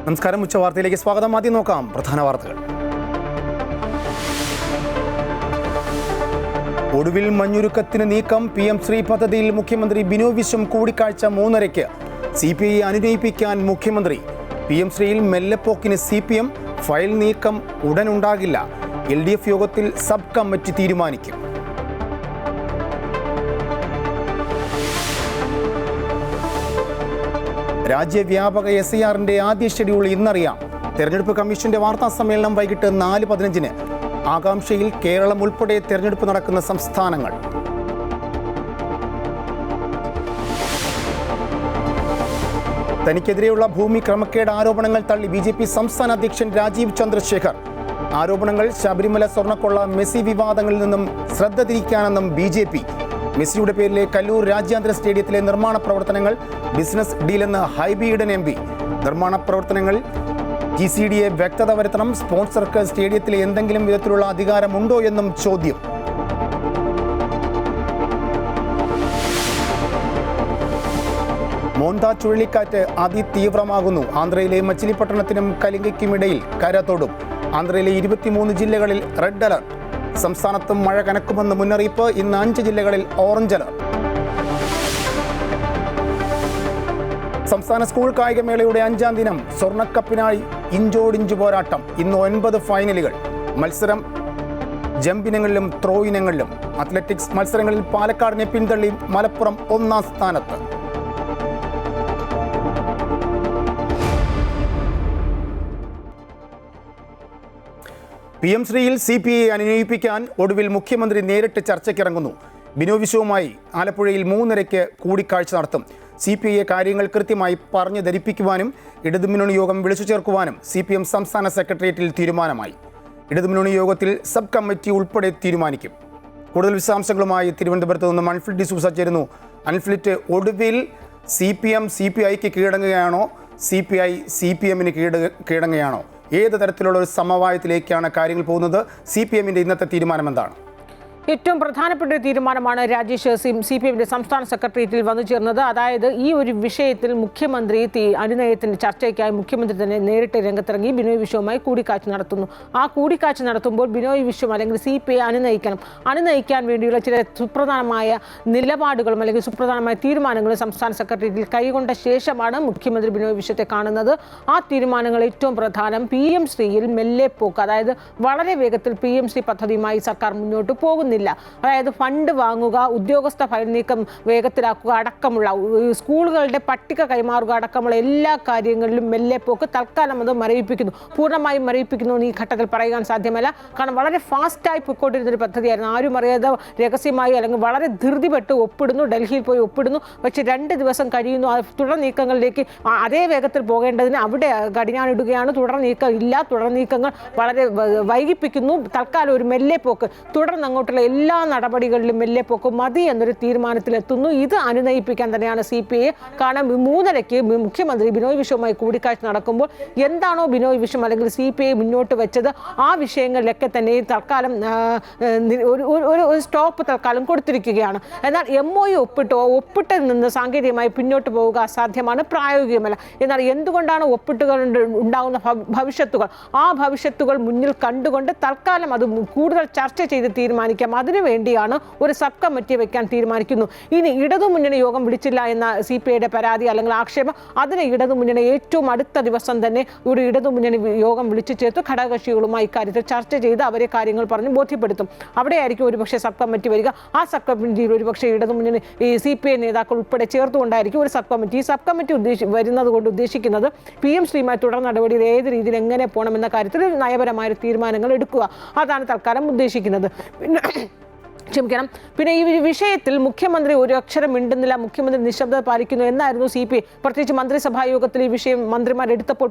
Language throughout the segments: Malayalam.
നമസ്കാരം, ഉച്ചവാർത്തയിലേക്ക് സ്വാഗതം. ആദ്യം നോക്കാം പ്രധാന വാർത്തകൾ. ഒടുവിൽ മഞ്ഞുരുക്കത്തിന് നീക്കം. PM ശ്രീ പദ്ധതിയിൽ മുഖ്യമന്ത്രി ബിനോയ് വിശ്വം കൂടിക്കാഴ്ച 3:30. CPI അനുനയിപ്പിക്കാൻ മുഖ്യമന്ത്രി. PM ശ്രീയിൽ മെല്ലെപ്പോക്കിന് CPM. ഫയൽ നീക്കം ഉടനുണ്ടാകില്ല. LDF യോഗത്തിൽ സബ് കമ്മിറ്റി തീരുമാനിക്കും. രാജ്യവ്യാപക SIRന്റെ ആദ്യ ഷെഡ്യൂൾ ഇന്നറിയാം. തെരഞ്ഞെടുപ്പ് കമ്മീഷന്റെ വാർത്താ സമ്മേളനം വൈകിട്ട് 4:15. ആകാംക്ഷയിൽ കേരളം ഉൾപ്പെടെ തെരഞ്ഞെടുപ്പ് നടക്കുന്ന സംസ്ഥാനങ്ങൾ. തനിക്കെതിരെയുള്ള ഭൂമി ക്രമക്കേട് ആരോപണങ്ങൾ തള്ളി BJP സംസ്ഥാന അധ്യക്ഷൻ രാജീവ് ചന്ദ്രശേഖർ. ആരോപണങ്ങൾ ശബരിമല സ്വർണ്ണക്കൊള്ള, മെസ്സി വിവാദങ്ങളിൽ നിന്നും ശ്രദ്ധ തിരിക്കാനെന്നും BJP. മെസ്സിയുടെ പേരിലെ കല്ലൂർ രാജ്യാന്തര സ്റ്റേഡിയത്തിലെ നിർമ്മാണ പ്രവർത്തനങ്ങൾ ബിസിനസ് ഡീലെന്ന് ഹൈബി ഈഡൻ MP. നിർമ്മാണ പ്രവർത്തനങ്ങൾ TCDയെ വ്യക്തത വരുത്തണം. സ്പോൺസർക്ക് സ്റ്റേഡിയത്തിലെ എന്തെങ്കിലും വിധത്തിലുള്ള അധികാരമുണ്ടോ എന്നും ചോദ്യം. മോന്ത ചുഴലിക്കാറ്റ് അതിതീവ്രമാകുന്നു. ആന്ധ്രയിലെ മച്ചിലിപ്പട്ടണത്തിനും കലിംഗയ്ക്കുമിടയിൽ കര തൊടും. ആന്ധ്രയിലെ 23 ജില്ലകളിൽ റെഡ് അലർട്ട്. സംസ്ഥാനത്തും മഴ കനക്കുമെന്ന് മുന്നറിയിപ്പ്. ഇന്ന് 5 ജില്ലകളിൽ ഓറഞ്ച് അലർട്ട്. സംസ്ഥാന സ്കൂൾ കായികമേളയുടെ 5ാം ദിനം. സ്വർണ്ണക്കപ്പിനായി ഇഞ്ചോടിഞ്ച് പോരാട്ടം. ഇന്ന് 9 ഫൈനലുകൾ. മത്സരം ജമ്പ് ഇനങ്ങളിലും ത്രോ ഇനങ്ങളിലും. അത്ലറ്റിക്സ് മത്സരങ്ങളിൽ പാലക്കാടിനെ പിന്തള്ളി മലപ്പുറം 1ാം സ്ഥാനത്ത്. PM ശ്രീയിൽ CPI അനുനയിപ്പിക്കാൻ ഒടുവിൽ മുഖ്യമന്ത്രി നേരിട്ട് ചർച്ചയ്ക്കിറങ്ങുന്നു. ബിനോയ് വിശ്വവുമായി ആലപ്പുഴയിൽ 3:30 കൂടിക്കാഴ്ച നടത്തും. CPIയെ കാര്യങ്ങൾ കൃത്യമായി പറഞ്ഞു ധരിപ്പിക്കുവാനും ഇടതുമുന്നണി യോഗം വിളിച്ചു ചേർക്കുവാനും CPM സംസ്ഥാന സെക്രട്ടേറിയറ്റിൽ തീരുമാനമായി. ഇടതുമുന്നണി യോഗത്തിൽ സബ് കമ്മിറ്റി ഉൾപ്പെടെ തീരുമാനിക്കും. കൂടുതൽ വിശദാംശങ്ങളുമായി തിരുവനന്തപുരത്ത് നിന്നും അൻഫ്ലിറ്റ് ഡിസൂസ ചേരുന്നു. അൻഫ്ലിറ്റ്, ഒടുവിൽ CPM CPIക്ക് കീഴടങ്ങുകയാണോ, CPI CPMന് കീഴടങ്ങുകയാണോ? ഏത് തരത്തിലുള്ള ഒരു സമവായത്തിലേക്കാണ് കാര്യങ്ങൾ പോകുന്നത്? CPMന്റെ ഇന്നത്തെ തീരുമാനം എന്താണ്? ഏറ്റവും പ്രധാനപ്പെട്ട ഒരു തീരുമാനമാണ് രാജേഷ് CPMന്റെ സംസ്ഥാന സെക്രട്ടേറിയറ്റിൽ വന്നു ചേർന്നത്. അതായത് ഈ ഒരു വിഷയത്തിൽ മുഖ്യമന്ത്രി അനുനയത്തിന്റെ ചർച്ചയ്ക്കായി മുഖ്യമന്ത്രി തന്നെ നേരിട്ട് രംഗത്തിറങ്ങി ബിനോയ് വിശ്വവുമായി കൂടിക്കാഴ്ച നടത്തുന്നു. ആ കൂടിക്കാഴ്ച നടത്തുമ്പോൾ ബിനോയ് വിശ്വം അല്ലെങ്കിൽ CPI അനുനയിക്കാൻ വേണ്ടിയുള്ള ചില സുപ്രധാനമായ നിലപാടുകളും അല്ലെങ്കിൽ സുപ്രധാനമായ തീരുമാനങ്ങളും സംസ്ഥാന സെക്രട്ടേറിയറ്റിൽ കൈകൊണ്ട ശേഷമാണ് മുഖ്യമന്ത്രി ബിനോയ് വിശ്വത്തെ കാണുന്നത്. ആ തീരുമാനങ്ങൾ ഏറ്റവും പ്രധാനം PM ശ്രീയിൽ മെല്ലെപ്പോക്ക്, അതായത് വളരെ വേഗത്തിൽ PM ശ്രീ പദ്ധതിയുമായി സർക്കാർ മുന്നോട്ട് പോകുന്നു. അതായത് ഫണ്ട് വാങ്ങുക, ഉദ്യോഗസ്ഥ ഫയൽ നീക്കം വേഗത്തിലാക്കുക അടക്കമുള്ള, സ്കൂളുകളുടെ പട്ടിക കൈമാറുക അടക്കമുള്ള എല്ലാ കാര്യങ്ങളിലും മെല്ലെപ്പോക്ക്. തൽക്കാലം അത് മരവിപ്പിക്കുന്നു, പൂർണ്ണമായും മരവിപ്പിക്കുന്നു എന്ന് ഈ ഘട്ടത്തിൽ പറയാൻ സാധ്യമല്ല. കാരണം വളരെ ഫാസ്റ്റായി പൊയ്ക്കൊണ്ടിരുന്നൊരു പദ്ധതിയായിരുന്നു. ആരും അറിയാതെ രഹസ്യമായി അല്ലെങ്കിൽ വളരെ ധൃതിപ്പെട്ട് ഒപ്പിടുന്നു, ഡൽഹിയിൽ പോയി ഒപ്പിടുന്നു. പക്ഷേ 2 ദിവസം കഴിയുന്നു. തുടർ നീക്കങ്ങളിലേക്ക് അതേ വേഗത്തിൽ പോകേണ്ടതിന് അവിടെ കടിഞ്ഞാണിടുകയാണ്. തുടർ നീക്കം ഇല്ല, തുടർ നീക്കങ്ങൾ വളരെ വൈകിപ്പിക്കുന്നു. തൽക്കാലം ഒരു മെല്ലെപ്പോക്ക്, തുടർന്ന് അങ്ങോട്ടുള്ള എല്ലാ നടപടികളിലും മെല്ലെപ്പോക്ക് മതി എന്നൊരു തീരുമാനത്തിലെത്തുന്നു. ഇത് അനുനയിപ്പിക്കാൻ തന്നെയാണ് CPI. കാരണം 3:30 മുഖ്യമന്ത്രി ബിനോയ് വിശ്വവുമായി കൂടിക്കാഴ്ച നടക്കുമ്പോൾ എന്താണോ ബിനോയ് വിശ്വം അല്ലെങ്കിൽ CPI മുന്നോട്ട് വെച്ചത് ആ വിഷയങ്ങളിലൊക്കെ തന്നെ തൽക്കാലം ഒരു സ്റ്റോപ്പ് തൽക്കാലം കൊടുത്തിരിക്കുകയാണ്. എന്നാൽ MOU ഒപ്പിട്ടിൽ നിന്ന് സാങ്കേതികമായി പിന്നോട്ട് പോവുക അസാധ്യമാണ്, പ്രായോഗികമല്ല. എന്നാൽ എന്തുകൊണ്ടാണ് ഒപ്പിട്ടുകൾ ഉണ്ടാകുന്ന ഭവിഷ്യത്തുകൾ, ആ ഭവിഷ്യത്തുകൾ മുന്നിൽ കണ്ടുകൊണ്ട് തൽക്കാലം അത് കൂടുതൽ ചർച്ച ചെയ്ത് തീരുമാനിക്കാം. അതിനുവേണ്ടിയാണ് ഒരു സബ് കമ്മിറ്റി വെക്കാൻ തീരുമാനിക്കുന്നു. ഇനി ഇടതുമുന്നണി യോഗം വിളിച്ചില്ല എന്ന CPIയുടെ പരാതി അല്ലെങ്കിൽ ആക്ഷേപം, അതിന് ഇടതുമുന്നണി ഏറ്റവും അടുത്ത ദിവസം തന്നെ ഒരു ഇടതുമുന്നണി യോഗം വിളിച്ചു ചേർത്ത് ഘടകകക്ഷികളുമായി ഇക്കാര്യത്തിൽ ചർച്ച ചെയ്ത് അവരെ കാര്യങ്ങൾ പറഞ്ഞ് ബോധ്യപ്പെടുത്തും. അവിടെയായിരിക്കും ഒരുപക്ഷെ സബ് കമ്മിറ്റി വരിക. ആ സബ് കമ്മിറ്റിയിൽ ഒരുപക്ഷെ ഇടതുമുന്നണി CPI നേതാക്കൾ ഉൾപ്പെടെ ചേർത്തുകൊണ്ടായിരിക്കും ഒരു സബ് കമ്മിറ്റി. ഈ സബ് കമ്മിറ്റി വരുന്നത് കൊണ്ട് ഉദ്ദേശിക്കുന്നത് PM ശ്രീയുമായി തുടർ നടപടിയിൽ ഏത് രീതിയിൽ എങ്ങനെ പോകണമെന്ന കാര്യത്തിൽ നയപരമായ തീരുമാനങ്ങൾ എടുക്കുക, അതാണ് തൽക്കാലം ഉദ്ദേശിക്കുന്നത്. പിന്നെ ഈ വിഷയത്തിൽ മുഖ്യമന്ത്രി ഒരു അക്ഷരം മിണ്ടുന്നില്ല, മുഖ്യമന്ത്രി നിശബ്ദത പാലിക്കുന്നു എന്നായിരുന്നു CPI. പ്രത്യേകിച്ച് മന്ത്രിസഭാ യോഗത്തിൽ ഈ വിഷയം മന്ത്രിമാർ എടുത്തപ്പോൾ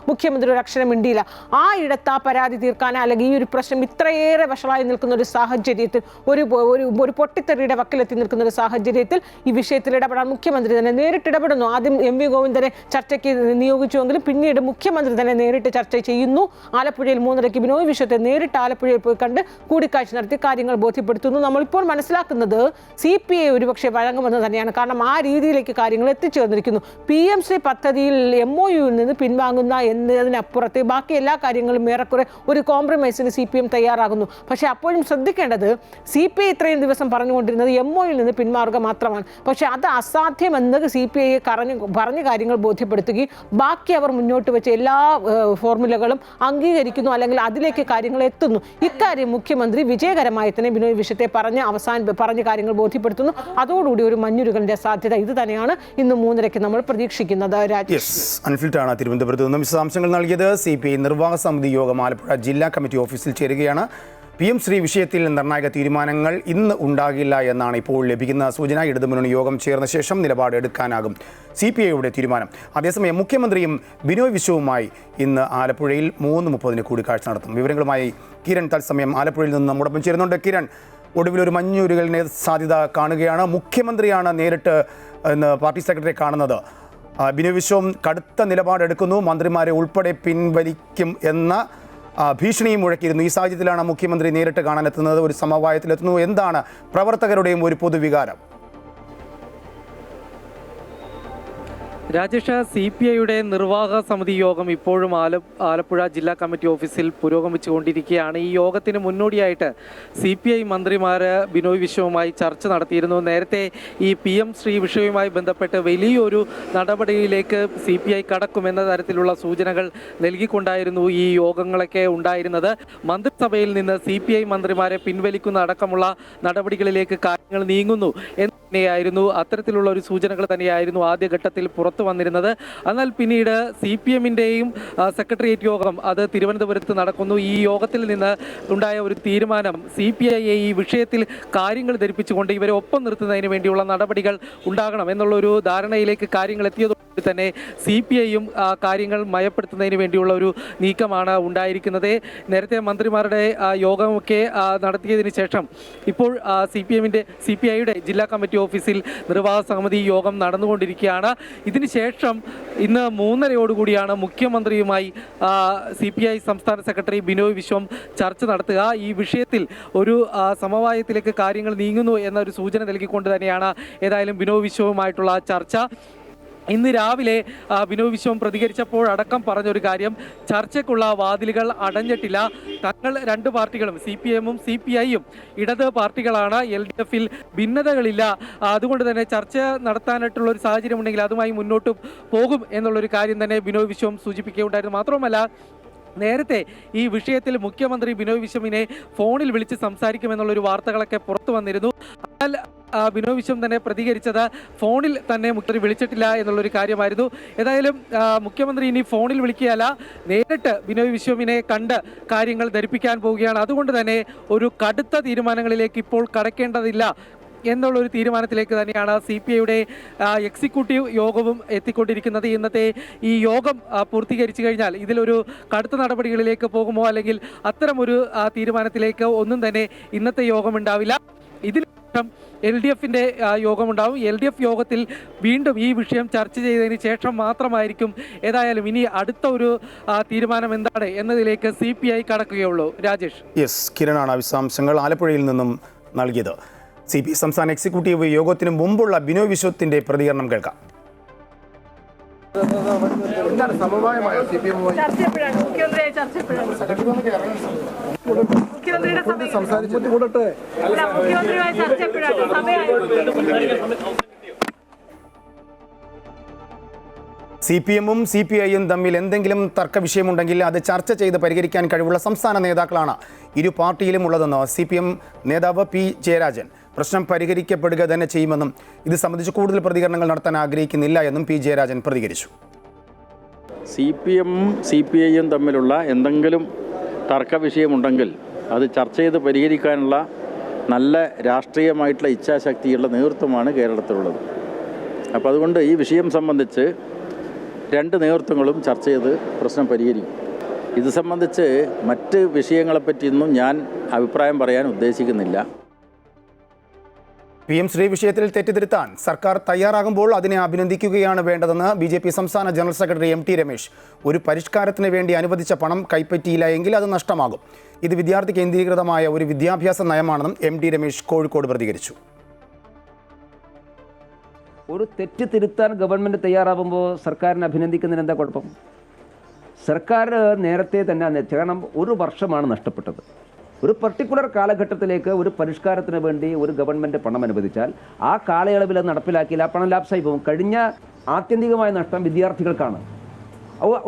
മുഖ്യമന്ത്രി ഒരു അക്ഷരം മിണ്ടിയില്ല. ആ ഇടത്ത് ആ പരാതി തീർക്കാൻ അല്ലെങ്കിൽ ഈ ഒരു പ്രശ്നം ഇത്രയേറെ വഷളായി നിൽക്കുന്ന ഒരു സാഹചര്യത്തിൽ, ഒരു പൊട്ടിത്തെറിയുടെ വക്കിലെത്തി നിൽക്കുന്ന ഒരു സാഹചര്യത്തിൽ ഈ വിഷയത്തിൽ ഇടപെടാൻ മുഖ്യമന്ത്രി തന്നെ നേരിട്ട് ഇടപെടുന്നു. ആദ്യം MV ഗോവിന്ദനെ ചർച്ചയ്ക്ക് നിയോഗിച്ചുവെങ്കിലും പിന്നീട് മുഖ്യമന്ത്രി തന്നെ നേരിട്ട് ചർച്ച ചെയ്യുന്നു. ആലപ്പുഴയിൽ 3:30 ബിനോയ് വിശ്വത്തെ നേരിട്ട് ആലപ്പുഴയിൽ പോയി കണ്ട് കൂടിക്കാഴ്ച നടത്തി കാര്യങ്ങൾ ബോധ്യപ്പെടുത്തുന്നു. തയ്യാറാകുന്നു. നമ്മളിപ്പോൾ മനസ്സിലാക്കുന്നത് CPI ഒരുപക്ഷെ വഴങ്ങുമെന്ന് തന്നെയാണ്. കാരണം ആ രീതിയിലേക്ക് കാര്യങ്ങൾ എത്തിച്ചേർന്നിരിക്കുന്നു. PM ശ്രീ പദ്ധതിയിൽ MOU നിന്ന് പിൻവാങ്ങുന്ന എന്നതിനപ്പുറത്ത് ബാക്കി എല്ലാ കാര്യങ്ങളും ഏറെക്കുറെ ഒരു കോംപ്രമൈസിന് CPM തയ്യാറാകുന്നു. പക്ഷേ അപ്പോഴും ശ്രദ്ധിക്കേണ്ടത് CPI ഇത്രയും ദിവസം പറഞ്ഞുകൊണ്ടിരുന്നത് MOU നിന്ന് പിന്മാറുക മാത്രമാണ്. പക്ഷേ അത് അസാധ്യമെന്ന് CPI പറഞ്ഞ കാര്യങ്ങൾ ബോധ്യപ്പെടുത്തുകയും ബാക്കി അവർ മുന്നോട്ട് വെച്ച എല്ലാ ഫോർമുലകളും അംഗീകരിക്കുന്നു, അല്ലെങ്കിൽ അതിലേക്ക് കാര്യങ്ങൾ എത്തുന്നു. ഇക്കാര്യം മുഖ്യമന്ത്രി വിജയകരമായി തന്നെ ബിനോയ് വിശ്വത്തെ പറഞ്ഞ കാര്യങ്ങൾ ബോധ്യപ്പെടുത്തുന്നു. അതോടുകൂടി ഒരു മഞ്ഞുരുകലിന്റെ സാധ്യത ഇത് തന്നെയാണ് ഇന്ന് 3:30 നമ്മൾ പ്രതീക്ഷിക്കുന്നത്. അൻഫിൽട്ടാണ് തിരുവനന്തപുരത്ത് നിന്നും വിശദാംശങ്ങൾ നൽകിയത്. CPI നിർവാഹക സമിതി യോഗം ആലപ്പുഴ ജില്ലാ കമ്മിറ്റി ഓഫീസിൽ ചേരുകയാണ്. PM ശ്രീ വിഷയത്തിൽ നിർണായക തീരുമാനങ്ങൾ ഇന്ന് ഉണ്ടാകില്ല എന്നാണ് ഇപ്പോൾ ലഭിക്കുന്ന സൂചന. ഇടതുമുന്നണി യോഗം ചേർന്ന ശേഷം നിലപാടെടുക്കാനാകും CPIയുടെ തീരുമാനം. അതേസമയം മുഖ്യമന്ത്രിയും ബിനോയ് വിശ്വവുമായി ഇന്ന് ആലപ്പുഴയിൽ 3:30 കൂടിക്കാഴ്ച നടത്തും. വിവരങ്ങളുമായി കിരൺ തത്സമയം ആലപ്പുഴയിൽ നിന്ന് നമ്മോടൊപ്പം ചേരുന്നുണ്ട്. കിരൺ, ഒടുവിലൊരു മഞ്ഞുരുകലിനെ സാധ്യത കാണുകയാണ്. മുഖ്യമന്ത്രിയാണ് നേരിട്ട് ഇന്ന് പാർട്ടി സെക്രട്ടറിയെ കാണുന്നത്. ബിനോയ് വിശ്വം കടുത്ത നിലപാടെടുക്കുന്നു, മന്ത്രിമാരെ ഉൾപ്പെടെ പിൻവലിക്കും എന്ന ഭീഷണിയും മുഴക്കിയിരുന്നു. ഈ സാഹചര്യത്തിലാണ് മുഖ്യമന്ത്രി നേരിട്ട് കാണാനെത്തുന്നത്, ഒരു സമവായത്തിലെത്തുന്നു. എന്താണ് പ്രവർത്തകരുടെയും ഒരു പൊതുവികാരം? രാജേഷ്, CPIയുടെ നിർവാഹക സമിതി യോഗം ഇപ്പോഴും ആലപ്പുഴ ജില്ലാ കമ്മിറ്റി ഓഫീസിൽ പുരോഗമിച്ചുകൊണ്ടിരിക്കുകയാണ്. ഈ യോഗത്തിന് മുന്നോടിയായിട്ട് CPI മന്ത്രിമാർ ബിനോയ് വിശ്വവുമായി ചർച്ച നടത്തിയിരുന്നു. നേരത്തെ ഈ PM ശ്രീ വിഷയവുമായി ബന്ധപ്പെട്ട് വലിയൊരു നടപടിയിലേക്ക് CPI കടക്കുമെന്ന തരത്തിലുള്ള സൂചനകൾ നൽകിക്കൊണ്ടായിരുന്നു ഈ യോഗങ്ങളൊക്കെ ഉണ്ടായിരുന്നത്. മന്ത്രിസഭയിൽ നിന്ന് CPI മന്ത്രിമാരെ പിൻവലിക്കുന്ന അടക്കമുള്ള നടപടികളിലേക്ക് കാര്യങ്ങൾ നീങ്ങുന്നു എന്ന് തന്നെയായിരുന്നു, അത്തരത്തിലുള്ള ഒരു സൂചനകൾ തന്നെയായിരുന്നു ആദ്യഘട്ടത്തിൽ പുറത്തു വന്നിരുന്നത്. എന്നാൽ പിന്നീട് CPMൻ്റെയും സെക്രട്ടേറിയറ്റ് യോഗം അത് തിരുവനന്തപുരത്ത് നടക്കുന്നു. ഈ യോഗത്തിൽ നിന്ന് ഉണ്ടായ ഒരു തീരുമാനം CPIയെ ഈ വിഷയത്തിൽ കാര്യങ്ങൾ ധരിപ്പിച്ചുകൊണ്ട് ഇവരെ ഒപ്പം നിർത്തുന്നതിന് വേണ്ടിയുള്ള നടപടികൾ ഉണ്ടാകണം എന്നുള്ളൊരു ധാരണയിലേക്ക് കാര്യങ്ങൾ എത്തിയതോടെ തന്നെ CPIയും കാര്യങ്ങൾ മയപ്പെടുത്തുന്നതിന് വേണ്ടിയുള്ള ഒരു നീക്കമാണ് ഉണ്ടായിരിക്കുന്നത്. നേരത്തെ മന്ത്രിമാരുടെ യോഗമൊക്കെ നടത്തിയതിന് ശേഷം ഇപ്പോൾ CPIയുടെ ജില്ലാ കമ്മിറ്റി ഓഫീസിൽ നിർവാഹക സമിതി യോഗം നടന്നുകൊണ്ടിരിക്കുകയാണ്. ഇതിനുശേഷം ഇന്ന് 3:30 മുഖ്യമന്ത്രിയുമായി CPI സംസ്ഥാന സെക്രട്ടറി ബിനോയ് വിശ്വം ചർച്ച നടത്തുക. ഈ വിഷയത്തിൽ ഒരു സമവായത്തിലേക്ക് കാര്യങ്ങൾ നീങ്ങുന്നു എന്നൊരു സൂചന നൽകിക്കൊണ്ട് തന്നെയാണ് ഏതായാലും ബിനോയ് വിശ്വവുമായിട്ടുള്ള ചർച്ച. ഇന്ന് രാവിലെ ബിനോയ് വിശ്വം പ്രതികരിച്ചപ്പോഴടക്കം പറഞ്ഞൊരു കാര്യം, ചർച്ചയ്ക്കുള്ള വാതിലുകൾ അടഞ്ഞിട്ടില്ല. തങ്ങൾ രണ്ട് പാർട്ടികളും CPMഉം CPIയും ഇടത് പാർട്ടികളാണ്. LDFിൽ ഭിന്നതകളില്ല. അതുകൊണ്ട് തന്നെ ചർച്ച നടത്താനായിട്ടുള്ള ഒരു സാഹചര്യം ഉണ്ടെങ്കിൽ അതുമായി മുന്നോട്ട് പോകും എന്നുള്ളൊരു കാര്യം തന്നെ ബിനോയ് വിശ്വം സൂചിപ്പിക്കുകയുണ്ടായിരുന്നു. മാത്രമല്ല, നേരത്തെ ഈ വിഷയത്തിൽ മുഖ്യമന്ത്രി ബിനോയ് വിശ്വമിനെ ഫോണിൽ വിളിച്ച് സംസാരിക്കുമെന്നുള്ളൊരു വാർത്തകളൊക്കെ പുറത്തു വന്നിരുന്നു. എന്നാൽ ബിനോയ് വിശ്വം തന്നെ പ്രതികരിച്ചത് ഫോണിൽ തന്നെ മുഖ്യമന്ത്രി വിളിച്ചിട്ടില്ല എന്നുള്ളൊരു കാര്യമായിരുന്നു. ഏതായാലും മുഖ്യമന്ത്രി ഇനി ഫോണിൽ വിളിക്കുകയല്ല, നേരിട്ട് ബിനോയ് വിശ്വമിനെ കണ്ട് കാര്യങ്ങൾ ധരിപ്പിക്കാൻ പോവുകയാണ്. അതുകൊണ്ട് തന്നെ ഒരു കടുത്ത തീരുമാനങ്ങളിലേക്ക് ഇപ്പോൾ കടക്കേണ്ടതില്ല എന്നുള്ളൊരു തീരുമാനത്തിലേക്ക് തന്നെയാണ് CPIയുടെ എക്സിക്യൂട്ടീവ് യോഗവും എത്തിക്കൊണ്ടിരിക്കുന്നത്. ഇന്നത്തെ ഈ യോഗം പൂർത്തീകരിച്ചു കഴിഞ്ഞാൽ ഇതിലൊരു കടുത്ത നടപടികളിലേക്ക് പോകുമോ അല്ലെങ്കിൽ അത്തരമൊരു തീരുമാനത്തിലേക്ക് ഒന്നും തന്നെ ഇന്നത്തെ യോഗം ഉണ്ടാവില്ല. ഇതിന് ശേഷം LDFിൻ്റെ യോഗമുണ്ടാവും. LDF യോഗത്തിൽ വീണ്ടും ഈ വിഷയം ചർച്ച ചെയ്തതിന് ശേഷം മാത്രമായിരിക്കും ഏതായാലും ഇനി അടുത്ത ഒരു തീരുമാനം എന്താണ് എന്നതിലേക്ക് CPI കടക്കുകയുള്ളൂ. രാജേഷ്. കിരണാണ് വിശദാംശങ്ങൾ ആലപ്പുഴയിൽ നിന്നും നൽകിയത്. CPI സംസ്ഥാന എക്സിക്യൂട്ടീവ് യോഗത്തിന് മുമ്പുള്ള ബിനോയ് വിശ്വത്തിന്റെ പ്രതികരണം കേൾക്കാം. CPMഉം CPIയും തമ്മിൽ എന്തെങ്കിലും തർക്ക വിഷയമുണ്ടെങ്കിൽ അത് ചർച്ച ചെയ്ത് പരിഹരിക്കാൻ കഴിവുള്ള സംസ്ഥാന നേതാക്കളാണ് ഇരു പാർട്ടിയിലും ഉള്ളതെന്ന് CPM നേതാവ് P ജയരാജൻ. പ്രശ്നം പരിഹരിക്കപ്പെടുക തന്നെ ചെയ്യുമെന്നും ഇത് സംബന്ധിച്ച് കൂടുതൽ പ്രതികരണങ്ങൾ നടത്താൻ ആഗ്രഹിക്കുന്നില്ല എന്നും P ജയരാജൻ പ്രതികരിച്ചു. CPMഉം CPIയും തമ്മിലുള്ള എന്തെങ്കിലും തർക്ക വിഷയമുണ്ടെങ്കിൽ അത് ചർച്ച ചെയ്ത് പരിഹരിക്കാനുള്ള നല്ല രാഷ്ട്രീയമായിട്ടുള്ള ഇച്ഛാശക്തിയുള്ള നേതൃത്വമാണ് കേരളത്തിലുള്ളത്. അപ്പോൾ അതുകൊണ്ട് ഈ വിഷയം സംബന്ധിച്ച് രണ്ട് നേതൃത്വങ്ങളും ചർച്ച ചെയ്ത് പ്രശ്നം പരിഹരിക്കും. ഇത് സംബന്ധിച്ച് മറ്റ് വിഷയങ്ങളെപ്പറ്റിയൊന്നും ഞാൻ അഭിപ്രായം പറയാൻ ഉദ്ദേശിക്കുന്നില്ല. PM ശ്രീ വിഷയത്തിൽ തെറ്റിദ്ധരുത്താൻ സർക്കാർ തയ്യാറാകുമ്പോൾ അതിനെ അഭിനന്ദിക്കുകയാണ് വേണ്ടതെന്ന് BJP സംസ്ഥാന ജനറൽ സെക്രട്ടറി MT രമേശ്. ഒരു പരിഷ്കാരത്തിന് വേണ്ടി അനുവദിച്ച പണം കൈപ്പറ്റിയില്ല എങ്കിൽ അത് നഷ്ടമാകും. ഇത് വിദ്യാർത്ഥി കേന്ദ്രീകൃതമായ ഒരു വിദ്യാഭ്യാസ നയമാണെന്നും MD രമേശ് കോഴിക്കോട് പ്രതികരിച്ചു. ഒരു തെറ്റ് തിരുത്താൻ ഗവൺമെൻറ് തയ്യാറാവുമ്പോൾ സർക്കാരിനെ അഭിനന്ദിക്കുന്നതിന് എന്താ കുഴപ്പം? സർക്കാർ നേരത്തെ തന്നെ, കാരണം ഒരു വർഷമാണ് നഷ്ടപ്പെട്ടത്. ഒരു പർട്ടിക്കുലർ കാലഘട്ടത്തിലേക്ക് ഒരു പരിഷ്കാരത്തിന് വേണ്ടി ഒരു ഗവൺമെൻറ് പണം അനുവദിച്ചാൽ ആ കാലയളവിൽ അത് നടപ്പിലാക്കിയില്ല, ആ പണം ലാപ്സായി പോകും. കഴിഞ്ഞ ആത്യന്തികമായ നഷ്ടം വിദ്യാർത്ഥികൾക്കാണ്.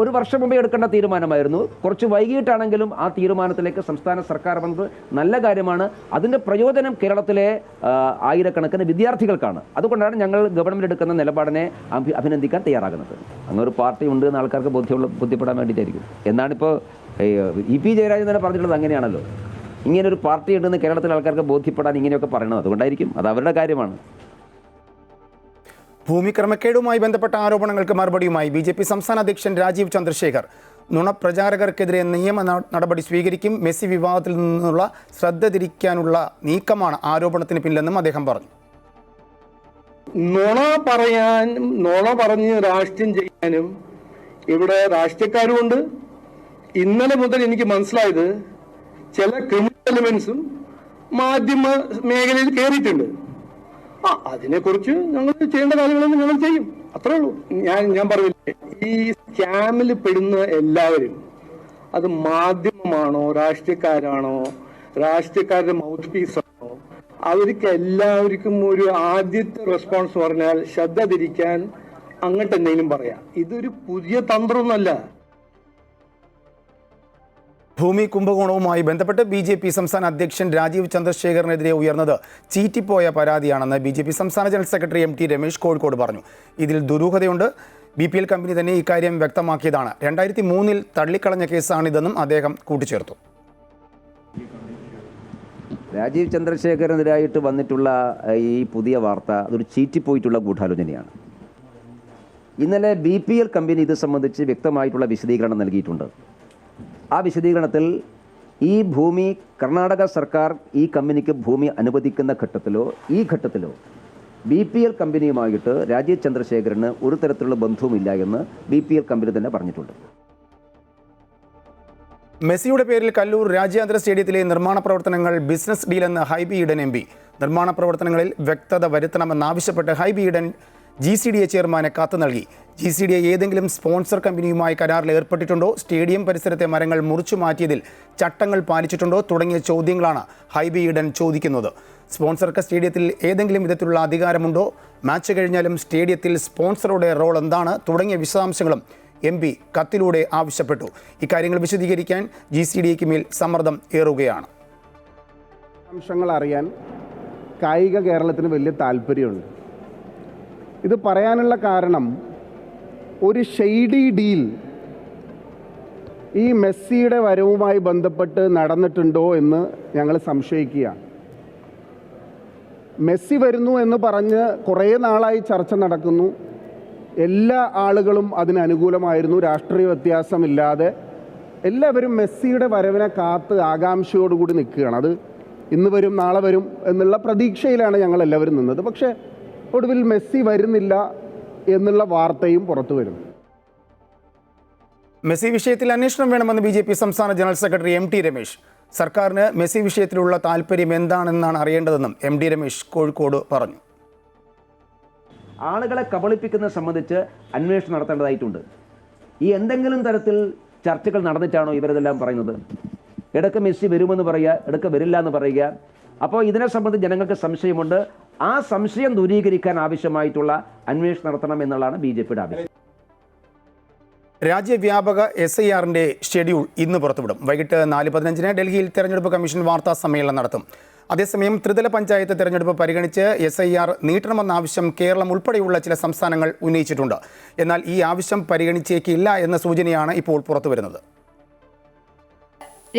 ഒരു വർഷം മുമ്പേ എടുക്കേണ്ട തീരുമാനമായിരുന്നു. കുറച്ച് വൈകിട്ടാണെങ്കിലും ആ തീരുമാനത്തിലേക്ക് സംസ്ഥാന സർക്കാർ വന്നത് നല്ല കാര്യമാണ്. അതിൻ്റെ പ്രയോജനം കേരളത്തിലെ ആയിരക്കണക്കിന് വിദ്യാർത്ഥികൾക്കാണ്. അതുകൊണ്ടാണ് ഞങ്ങൾ ഗവൺമെൻറ് എടുക്കുന്ന നിലപാടിനെ അഭിനന്ദിക്കാൻ തയ്യാറാകുന്നത്. അങ്ങനെ ഒരു പാർട്ടി ഉണ്ട് എന്ന് ആൾക്കാർക്ക് ബോധ്യപ്പെടാൻ വേണ്ടിയിട്ടായിരിക്കും. എന്നാണിപ്പോൾ EP ജയരാജൻ തന്നെ പറഞ്ഞിട്ടുള്ളത് അങ്ങനെയാണല്ലോ. ഇങ്ങനൊരു പാർട്ടി ഉണ്ടെന്ന് കേരളത്തിലെ ആൾക്കാർക്ക് ബോധ്യപ്പെടാൻ ഇങ്ങനെയൊക്കെ പറയണത് അതുകൊണ്ടായിരിക്കും. അത് അവരുടെ കാര്യമാണ്. ഭൂമി ക്രമക്കേടുമായി ബന്ധപ്പെട്ട ആരോപണങ്ങൾക്ക് മറുപടിയുമായി BJP സംസ്ഥാന അധ്യക്ഷൻ രാജീവ് ചന്ദ്രശേഖർ നുണപ്രചാരകർക്കെതിരെ നിയമ നടപടി സ്വീകരിക്കും. മെസ്സി വിവാദത്തിൽ നിന്നുള്ള ശ്രദ്ധ തിരിക്കാനുള്ള നീക്കമാണ് ആരോപണത്തിന് പിന്നിലെന്നും അദ്ദേഹം പറഞ്ഞു. നുണ പറഞ്ഞ് രാഷ്ട്രീയം ചെയ്യാനും ഇവിടെ രാഷ്ട്രീയക്കാരുമുണ്ട്. ഇന്നലെ മുതൽ എനിക്ക് മനസ്സിലായത് ചില ക്രിമിനൽ എലിമെന്റ്സും മാധ്യമ മേഖലയിൽ കയറിയിട്ടുണ്ട്. അതിനെക്കുറിച്ച് ഞങ്ങൾ ചെയ്യേണ്ട കാര്യങ്ങളൊന്നും ഞങ്ങൾ ചെയ്യും, അത്രേ ഉള്ളൂ. ഞാൻ പറഞ്ഞില്ലേ, ഈ സ്കാമിൽ പെടുന്ന എല്ലാവരും അത് മാധ്യമമാണോ രാഷ്ട്രീയക്കാരാണോ രാഷ്ട്രീയക്കാരുടെ മൗത്ത് പീസാണോ, അവർക്ക് എല്ലാവർക്കും ഒരു ആദ്യത്തെ റെസ്പോൺസ് പറഞ്ഞാൽ ശ്രദ്ധ തിരിക്കാൻ അങ്ങോട്ട് എന്തെങ്കിലും പറയാം. ഇതൊരു പുതിയ തന്ത്രമൊന്നുമല്ല. ഭൂമി കുംഭകോണവുമായി ബന്ധപ്പെട്ട് BJP സംസ്ഥാന അധ്യക്ഷൻ രാജീവ് ചന്ദ്രശേഖറിനെതിരെ ഉയർന്നത് ചീറ്റിപ്പോയ പരാതിയാണെന്ന് BJP സംസ്ഥാന general secretary MT Ramesh Kozhikode പറഞ്ഞു. ഇതിൽ ദുരൂഹതയുണ്ട്. BPL കമ്പനി തന്നെ ഇക്കാര്യം വ്യക്തമാക്കിയതാണ്. 2003 തള്ളിക്കളഞ്ഞ കേസാണിതെന്നും അദ്ദേഹം കൂട്ടിച്ചേർത്തു. രാജീവ് ചന്ദ്രശേഖരനെതിരായിട്ട് വന്നിട്ടുള്ള ഈ പുതിയ വാർത്ത അതൊരു ചീറ്റിപ്പോയിട്ടുള്ള ഗൂഢാലോചനയാണ്. ഇന്നലെ BPL കമ്പനി ഇത് സംബന്ധിച്ച് വ്യക്തമായിട്ടുള്ള വിശദീകരണം നൽകിയിട്ടുണ്ട്. ആ വിശദീകരണത്തിൽ ഈ ഭൂമി കർണാടക സർക്കാർ ഈ കമ്പനിക്ക് ഭൂമി അനുവദിക്കുന്ന ഘട്ടത്തിലോ ഈ ഘട്ടത്തിലോ BPL കമ്പനിയുമായിട്ട് രാജീവ് ചന്ദ്രശേഖരന് ഒരു തരത്തിലുള്ള ബന്ധവുമില്ല എന്ന് BPL കമ്പനി തന്നെ പറഞ്ഞിട്ടുണ്ട്. മെസ്സിയുടെ പേരിൽ കല്ലൂർ രാജ്യാന്തര സ്റ്റേഡിയത്തിലെ നിർമ്മാണ പ്രവർത്തനങ്ങൾ ബിസിനസ് ഡീലെന്ന് ഹൈബി ഈഡൻ MP. നിർമ്മാണ പ്രവർത്തനങ്ങളിൽ വ്യക്തത വരുത്തണമെന്നാവശ്യപ്പെട്ട് ഹൈബി ഈഡൻ GCDA ചെയർമാനെ കത്ത് നൽകി. GCDA ഏതെങ്കിലും സ്പോൺസർ കമ്പനിയുമായി കരാറിൽ ഏർപ്പെട്ടിട്ടുണ്ടോ, സ്റ്റേഡിയം പരിസരത്തെ മരങ്ങൾ മുറിച്ചു മാറ്റിയതിൽ ചട്ടങ്ങൾ പാലിച്ചിട്ടുണ്ടോ തുടങ്ങിയ ചോദ്യങ്ങളാണ് ഹൈബി ഈഡൻ ചോദിക്കുന്നത്. സ്പോൺസർക്ക് സ്റ്റേഡിയത്തിൽ ഏതെങ്കിലും വിധത്തിലുള്ള അധികാരമുണ്ടോ, മാച്ച് കഴിഞ്ഞാലും സ്റ്റേഡിയത്തിൽ സ്പോൺസറുടെ റോൾ എന്താണ് തുടങ്ങിയ വിശദാംശങ്ങളും MP കത്തിലൂടെ ആവശ്യപ്പെട്ടു. ഇക്കാര്യങ്ങൾ വിശദീകരിക്കാൻ GCDAയ്ക്ക് മേൽ സമ്മർദ്ദം ഏറുകയാണ്. അംശങ്ങൾ അറിയാൻ കായിക കേരളത്തിന് വലിയ താല്പര്യമുണ്ട്. ഇത് പറയാനുള്ള കാരണം, ഒരു ഷെയ്ഡി ഡീൽ ഈ മെസ്സിയുടെ വരവുമായി ബന്ധപ്പെട്ട് നടന്നിട്ടുണ്ടോ എന്ന് ഞങ്ങൾ സംശയിക്കുകയാണ്. മെസ്സി വരുന്നു എന്ന് പറഞ്ഞ് കുറേ നാളായി ചർച്ച നടക്കുന്നു. എല്ലാ ആളുകളും അതിന് അനുകൂലമായിരുന്നു. രാഷ്ട്രീയ വ്യത്യാസമില്ലാതെ എല്ലാവരും മെസ്സിയുടെ വരവിനെ കാത്ത് ആകാംക്ഷയോടുകൂടി നിൽക്കുകയാണ്. അത് ഇന്ന് വരും നാളെ വരും എന്നുള്ള പ്രതീക്ഷയിലാണ് ഞങ്ങൾ എല്ലാവരും നിന്നത്. പക്ഷേ ഒടുവിൽ മെസ്സി വരുന്നില്ല എന്നുള്ള വാർത്തയും പുറത്തു വരുന്നു. മെസ്സി വിഷയത്തിൽ അന്വേഷണം വേണമെന്ന് BJP സംസ്ഥാന ജനറൽ സെക്രട്ടറി MT രമേശ്. സർക്കാരിന് മെസ്സി വിഷയത്തിലുള്ള താല്പര്യം എന്താണെന്നാണ് അറിയേണ്ടതെന്നും MT രമേശ് കോഴിക്കോട് പറഞ്ഞു. ആളുകളെ കബളിപ്പിക്കുന്നത് സംബന്ധിച്ച് അന്വേഷണം നടത്തേണ്ടതായിട്ടുണ്ട്. ഈ എന്തെങ്കിലും തരത്തിൽ ചർച്ചകൾ നടന്നിട്ടാണോ ഇവരിതെല്ലാം പറയുന്നത്? ഇടയ്ക്ക് മെസ്സി വരുമെന്ന് പറയുക, ഇടയ്ക്ക് വരില്ല എന്ന് പറയുക. അപ്പോൾ ഇതിനെ സംബന്ധിച്ച് ജനങ്ങൾക്ക് സംശയമുണ്ട്. ആ സംശയം ദൂരീകരിക്കാൻ ആവശ്യമായിട്ടുള്ള അന്വേഷണം നടത്തണം എന്നുള്ളതാണ് BJPയുടെ ആവശ്യം. രാജ്യവ്യാപക SIRന്റെ ഷെഡ്യൂൾ ഇന്ന് പുറത്തുവിടും. വൈകിട്ട് 4:15 ഡൽഹിയിൽ തെരഞ്ഞെടുപ്പ് കമ്മീഷൻ വാർത്താ സമ്മേളനം നടത്തും. അതേസമയം ത്രിതല പഞ്ചായത്ത് തെരഞ്ഞെടുപ്പ് പരിഗണിച്ച് SIR നീട്ടണമെന്ന ആവശ്യം കേരളം ഉൾപ്പെടെയുള്ള ചില സംസ്ഥാനങ്ങൾ ഉന്നയിച്ചിട്ടുണ്ട്. എന്നാൽ ഈ ആവശ്യം പരിഗണിച്ചേക്കില്ല എന്ന സൂചനയാണ് ഇപ്പോൾ പുറത്തുവരുന്നത്.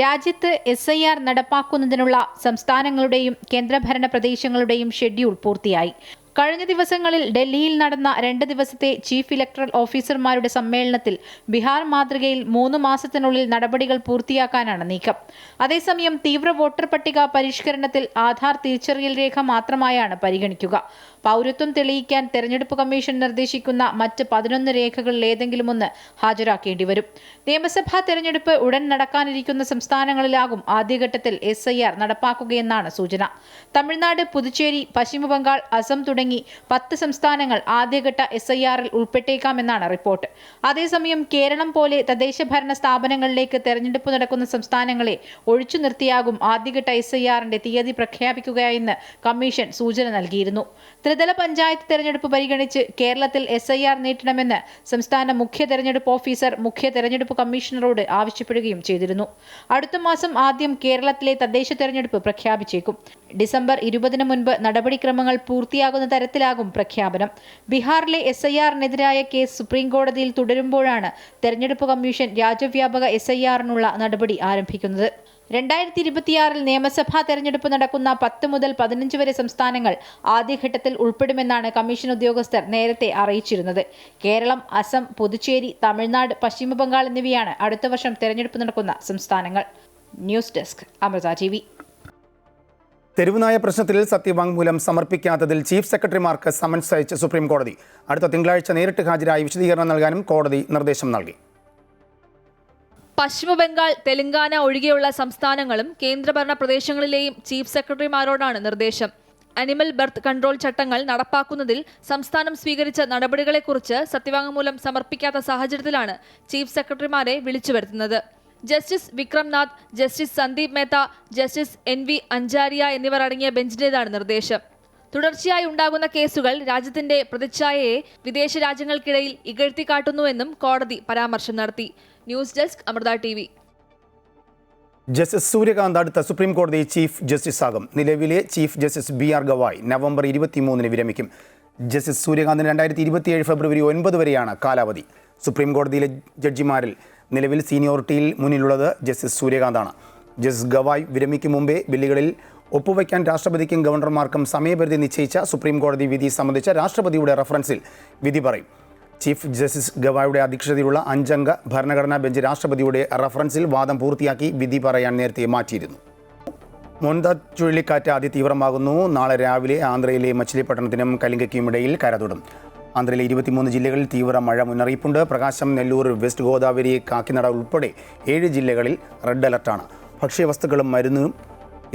രാജ്യത്ത് SIR നടപ്പാക്കുന്നതിനുള്ള സംസ്ഥാനങ്ങളുടെയും കേന്ദ്രഭരണ പ്രദേശങ്ങളുടെയും ഷെഡ്യൂൾ പൂർത്തിയായി. കഴിഞ്ഞ ദിവസങ്ങളിൽ ഡൽഹിയിൽ നടന്ന 2 ദിവസത്തെ ചീഫ് ഇലക്ടറൽ ഓഫീസർമാരുടെ സമ്മേളനത്തിൽ ബീഹാർ മാതൃകയിൽ 3 മാസത്തിനുള്ളിൽ നടപടികൾ പൂർത്തിയാക്കാനാണ് നീക്കം. അതേസമയം തീവ്ര വോട്ടർ പട്ടിക പരിഷ്കരണത്തിൽ ആധാർ തിരിച്ചറിയൽ രേഖ മാത്രമായാണ് പരിഗണിക്കുക. പൗരത്വം തെളിയിക്കാൻ തെരഞ്ഞെടുപ്പ് കമ്മീഷൻ നിർദ്ദേശിക്കുന്ന മറ്റ് 11 രേഖകളിൽ ഏതെങ്കിലും ഒന്ന് ഹാജരാക്കേണ്ടി വരും. നിയമസഭാ തെരഞ്ഞെടുപ്പ് ഉടൻ നടക്കാനിരിക്കുന്ന സംസ്ഥാനങ്ങളിലാകും ആദ്യഘട്ടത്തിൽ SIR നടപ്പാക്കുകയെന്നാണ് സൂചന. തമിഴ്നാട്, പുതുച്ചേരി, പശ്ചിമബംഗാൾ, അസം തുടങ്ങി 10 സംസ്ഥാനങ്ങൾ ആദ്യഘട്ട SIRൽ ഉൾപ്പെട്ടേക്കാമെന്നാണ് റിപ്പോർട്ട്. അതേസമയം കേരളം പോലെ തദ്ദേശഭരണ സ്ഥാപനങ്ങളിലേക്ക് തെരഞ്ഞെടുപ്പ് നടക്കുന്ന സംസ്ഥാനങ്ങളെ ഒഴിച്ചു നിർത്തിയാകും ആദ്യഘട്ട SIRന്റെ തീയതി പ്രഖ്യാപിക്കുകയെന്ന് കമ്മീഷൻ സൂചന നൽകിയിരുന്നു. ത്രിതല പഞ്ചായത്ത് തെരഞ്ഞെടുപ്പ് പരിഗണിച്ച് കേരളത്തിൽ SIR നീട്ടണമെന്ന് സംസ്ഥാന മുഖ്യ തെരഞ്ഞെടുപ്പ് ഓഫീസർ മുഖ്യ തെരഞ്ഞെടുപ്പ് കമ്മീഷണറോട് ആവശ്യപ്പെടുകയും ചെയ്തിരുന്നു. അടുത്ത മാസം ആദ്യം കേരളത്തിലെ തദ്ദേശ തെരഞ്ഞെടുപ്പ് പ്രഖ്യാപിച്ചേക്കും. ഡിസംബർ 20 മുൻപ് നടപടിക്രമങ്ങൾ പൂർത്തിയാകുന്ന തരത്തിലാകും പ്രഖ്യാപനം. ബീഹാറിലെ SIRനെതിരായ കേസ് സുപ്രീംകോടതിയിൽ തുടരുമ്പോഴാണ് തെരഞ്ഞെടുപ്പ് കമ്മീഷൻ രാജ്യവ്യാപക SIRനുള്ള നടപടി ആരംഭിക്കുന്നത്. 2026 നിയമസഭാ തെരഞ്ഞെടുപ്പ് നടക്കുന്ന 10 മുതൽ 15 വരെ സംസ്ഥാനങ്ങൾ ആദ്യഘട്ടത്തിൽ ഉൾപ്പെടുമെന്നാണ് കമ്മീഷൻ ഉദ്യോഗസ്ഥർ നേരത്തെ അറിയിച്ചിരുന്നത്. കേരളം, അസം, പുതുച്ചേരി, തമിഴ്നാട്, പശ്ചിമബംഗാൾ എന്നിവയാണ് അടുത്ത വർഷം തെരഞ്ഞെടുപ്പ് നടക്കുന്ന സംസ്ഥാനങ്ങൾ. News desk, Amrita TV. തെരുവുനായ പ്രശ്നത്തിൽ സത്യവാങ്മൂലം സമർപ്പിക്കാത്തതിൽ ചീഫ് സെക്രട്ടറിമാർക്ക് സമൻസ് അയച്ച് സുപ്രീം കോടതി. അടുത്ത തിങ്കളാഴ്ച നേരിട്ട് ഹാജരായി വിശദീകരണം നൽകാനും കോടതി നിർദ്ദേശം നൽകി. പശ്ചിമബംഗാൾ, തെലങ്കാന ഒഴികെയുള്ള സംസ്ഥാനങ്ങളും കേന്ദ്രഭരണ പ്രദേശങ്ങളിലെയും ചീഫ് സെക്രട്ടറിമാരോടാണ് നിർദ്ദേശം. അനിമൽ ബർത്ത് കൺട്രോൾ ചട്ടങ്ങൾ നടപ്പാക്കുന്നതിൽ സംസ്ഥാനം സ്വീകരിച്ച നടപടികളെക്കുറിച്ച് സത്യവാങ്മൂലം സമർപ്പിക്കാത്ത സാഹചര്യത്തിലാണ് ചീഫ് സെക്രട്ടറിമാരെ വിളിച്ചു വരുത്തുന്നത്. Justice Vikramnath, justice Sandeep Mehta, justice NV Anjaria എന്നിവർ അടങ്ങിയ ബെഞ്ചിന്റേതാണ് നിർദ്ദേശം. തുടർച്ചയായി ഉണ്ടാകുന്ന കേസുകൾ രാജ്യത്തിന്റെ പ്രതിച്ഛായയെ വിദേശ രാജ്യങ്ങൾക്കിടയിൽ ഇകഴ്ത്തിക്കാട്ടുന്നുവെന്നും കോടതി പരാമർശം നടത്തി. News desk, Amrita TV. Justice Suryakant അടുത്ത സുപ്രീം കോടതി ചീഫ് ജസ്റ്റിസ് ആകും. നിലവിലെ chief justice BR Gavai November 23 വിരമിക്കും. ജസ്റ്റിസ് സൂര്യകാന്തിന് 2027 ഫെബ്രുവരി 9 വരെയാണ് കാലാവധി. സുപ്രീം കോടതിയിലെ ജഡ്ജിമാരിൽ നിലവിൽ സീനിയോറിറ്റിയിൽ മുന്നിലുള്ളത് ജസ്റ്റിസ് സൂര്യകാന്താണ്. ജസ്റ്റിസ് ഗവായ് വിരമിക്കും മുമ്പേ ബില്ലുകളിൽ ഒപ്പുവയ്ക്കാൻ രാഷ്ട്രപതിക്കും ഗവർണർമാർക്കും സമയപരിധി നിശ്ചയിച്ച സുപ്രീം കോടതി വിധി സംബന്ധിച്ച രാഷ്ട്രപതിയുടെ റഫറൻസിൽ വിധി പറയും. ചീഫ് ജസ്റ്റിസ് ഗവായുടെ അധ്യക്ഷതയിലുള്ള 5-അംഗ ഭരണഘടനാ ബെഞ്ച് രാഷ്ട്രപതിയുടെ റഫറൻസിൽ വാദം പൂർത്തിയാക്കി വിധി പറയാൻ നേരത്തെ മാറ്റിയിരുന്നു. മോൻതാ ചുഴലിക്കാറ്റ് അതിതീവ്രമാകുന്നു. നാളെ രാവിലെ ആന്ധ്രയിലെ മച്ചിലിപട്ടണത്തിനും കലിംഗയ്ക്കും ഇടയിൽ കരതൊടും. ആന്ധ്രയിലെ 23 ജില്ലകളിൽ തീവ്ര മഴ മുന്നറിയിപ്പുണ്ട്. പ്രകാശം, നെല്ലൂർ, വെസ്റ്റ് ഗോദാവരി, കാക്കിനട ഉൾപ്പെടെ 7 ജില്ലകളിൽ റെഡ് അലർട്ടാണ്. ഭക്ഷ്യവസ്തുക്കളും മരുന്നും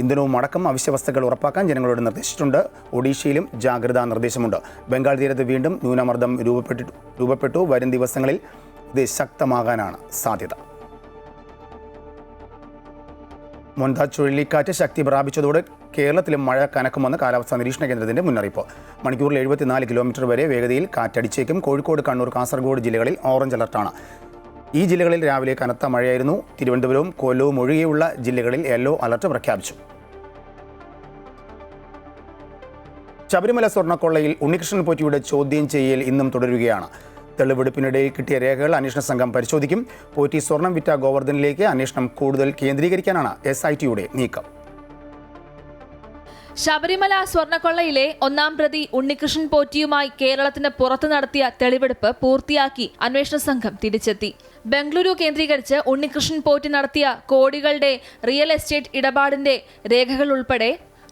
ഇന്ധനവും അടക്കം അവശ്യവസ്തുക്കൾ ഉറപ്പാക്കാൻ ജനങ്ങളോട് നിർദ്ദേശിച്ചിട്ടുണ്ട്. ഒഡീഷയിലും ജാഗ്രതാ നിർദ്ദേശമുണ്ട്. ബംഗാൾ തീരത്ത് വീണ്ടും ന്യൂനമർദ്ദം രൂപപ്പെട്ടു. വരും ദിവസങ്ങളിൽ ഇത് ശക്തമാകാനാണ് സാധ്യത. മോൻതാ ചുഴലിക്കാറ്റ് ശക്തി പ്രാപിച്ചതോടെ കേരളത്തിലും മഴ കനക്കുമെന്ന് കാലാവസ്ഥാ നിരീക്ഷണ കേന്ദ്രത്തിന്റെ മുന്നറിയിപ്പ്. മണിക്കൂറിൽ 74 കിലോമീറ്റർ വരെ വേഗതയിൽ കാറ്റടിച്ചേക്കും. കോഴിക്കോട്, കണ്ണൂർ, കാസർഗോഡ് ജില്ലകളിൽ ഓറഞ്ച് അലർട്ടാണ്. ഈ ജില്ലകളിൽ രാവിലെ കനത്ത മഴയായിരുന്നു. തിരുവനന്തപുരവും കൊല്ലവും ഒഴികെയുള്ള ജില്ലകളിൽ യെല്ലോ അലർട്ട് പ്രഖ്യാപിച്ചു. ശബരിമല സ്വർണ്ണക്കൊള്ളയിൽ ഉണ്ണികൃഷ്ണൻ പോറ്റിയുടെ ചോദ്യം ചെയ്യൽ ഇന്നും തുടരുകയാണ്. തെളിവെടുപ്പിനിടയിൽ കിട്ടിയ രേഖകൾ അന്വേഷണ സംഘം പരിശോധിക്കും. പോറ്റി സ്വർണം വിറ്റ ഗോവർദ്ധനിലേക്ക് അന്വേഷണം കൂടുതൽ കേന്ദ്രീകരിക്കാനാണ് SITയുടെ നീക്കം. ശബരിമല സ്വർണ്ണക്കൊള്ളയിലെ 1-ാം പ്രതി ഉണ്ണികൃഷ്ണൻ പോറ്റിയുമായി കേരളത്തിന് പുറത്ത് നടത്തിയ തെളിവെടുപ്പ് പൂർത്തിയാക്കി അന്വേഷണ സംഘം തിരിച്ചെത്തി. ബംഗളൂരു കേന്ദ്രീകരിച്ച് ഉണ്ണികൃഷ്ണൻ പോറ്റി നടത്തിയ കോടികളുടെ റിയൽ എസ്റ്റേറ്റ് ഇടപാടിന്റെ രേഖകൾ ഉൾപ്പെടെ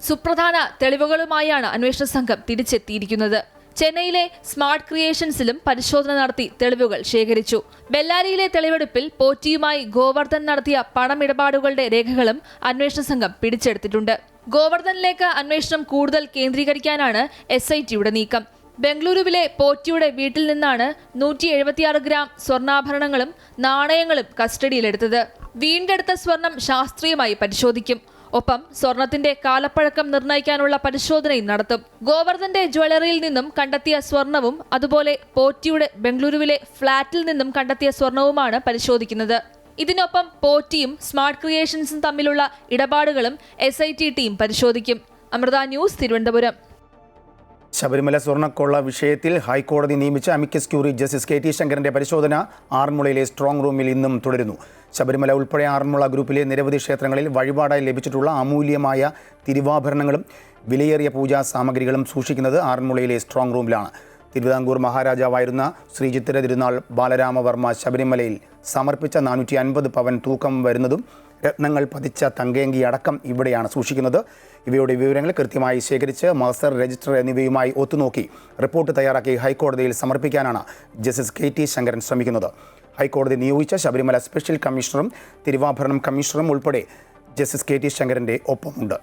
സുപ്രധാന തെളിവുകളുമായാണ് അന്വേഷണ സംഘം തിരിച്ചെത്തിയിരിക്കുന്നത്. ചെന്നൈയിലെ സ്മാർട്ട് ക്രിയേഷൻസിലും പരിശോധന നടത്തി തെളിവുകൾ ശേഖരിച്ചു. ബെല്ലാരിയിലെ തെളിവെടുപ്പിൽ പോറ്റിയുമായി ഗോവർദ്ധൻ നടത്തിയ പണമിടപാടുകളുടെ രേഖകളും അന്വേഷണ സംഘം പിടിച്ചെടുത്തിട്ടുണ്ട്. ഗോവർദ്ധനിലേക്ക് അന്വേഷണം കൂടുതൽ കേന്ദ്രീകരിക്കാനാണ് SITയുടെ നീക്കം. ബംഗളൂരുവിലെ പോറ്റിയുടെ വീട്ടിൽ നിന്നാണ് 176 ഗ്രാം സ്വർണ്ണാഭരണങ്ങളും നാണയങ്ങളും കസ്റ്റഡിയിലെടുത്തത്. വീണ്ടെടുത്ത സ്വർണം ശാസ്ത്രീയമായി പരിശോധിക്കും. ഒപ്പം സ്വർണത്തിന്റെ കാലപ്പഴക്കം നിർണ്ണയിക്കാനുള്ള പരിശോധനയും നടത്തും. ഗോവർദ്ധന്റെ ജ്വല്ലറിയിൽ നിന്നും കണ്ടെത്തിയ സ്വർണവും അതുപോലെ പോറ്റിയുടെ ബംഗളൂരുവിലെ ഫ്ളാറ്റിൽ നിന്നും കണ്ടെത്തിയ സ്വർണവുമാണ് പരിശോധിക്കുന്നത്. ഇതിനൊപ്പം പോറ്റിയും സ്മാർട്ട് ക്രിയേഷൻസും തമ്മിലുള്ള ഇടപാടുകളും SIT ടീം പരിശോധിക്കും. അമൃത ന്യൂസ്, തിരുവനന്തപുരം. ശബരിമല സ്വർണ്ണക്കൊള്ള വിഷയത്തിൽ ഹൈക്കോടതി നിയമിച്ച അമിക്കസ് ക്യൂറി ജസ്റ്റിസ് KT ശങ്കരന്റെ പരിശോധന ആറന്മുളയിലെ സ്ട്രോങ് റൂമിൽ ഇന്നും തുടരുന്നു. ശബരിമല ഉൾപ്പെടെ ആറന്മുള ഗ്രൂപ്പിലെ നിരവധി ക്ഷേത്രങ്ങളിൽ വഴിപാടായി ലഭിച്ചിട്ടുള്ള അമൂല്യമായ തിരുവാഭരണങ്ങളും വിലയേറിയ പൂജാ സാമഗ്രികളും സൂക്ഷിക്കുന്നത് ആറന്മുളയിലെ സ്ട്രോങ് റൂമിലാണ്. തിരുവിതാംകൂർ മഹാരാജാവായിരുന്ന ശ്രീ ചിത്തിര തിരുനാൾ ബാലരാമവർമ്മ ശബരിമലയിൽ സമർപ്പിച്ച 450 പവൻ തൂക്കം വരുന്നതും രത്നങ്ങൾ പതിച്ച തങ്കേങ്കി അടക്കം ഇവിടെയാണ് സൂക്ഷിക്കുന്നത്. ഇവയുടെ വിവരങ്ങൾ കൃത്യമായി ശേഖരിച്ച് മാസ്റ്റർ രജിസ്റ്റർ എന്നിവയുമായി ഒത്തുനോക്കി റിപ്പോർട്ട് തയ്യാറാക്കി ഹൈക്കോടതിയിൽ സമർപ്പിക്കാനാണ് ജസ്റ്റിസ് KT ശങ്കരൻ ശ്രമിക്കുന്നത്. ഹൈക്കോടതി നിയോഗിച്ച ശബരിമല സ്പെഷ്യൽ കമ്മീഷണറും തിരുവാഭരണം കമ്മീഷണറും ഉൾപ്പെടെ ജസ്റ്റിസ് KT ശങ്കരൻ്റെ ഒപ്പമുണ്ട്.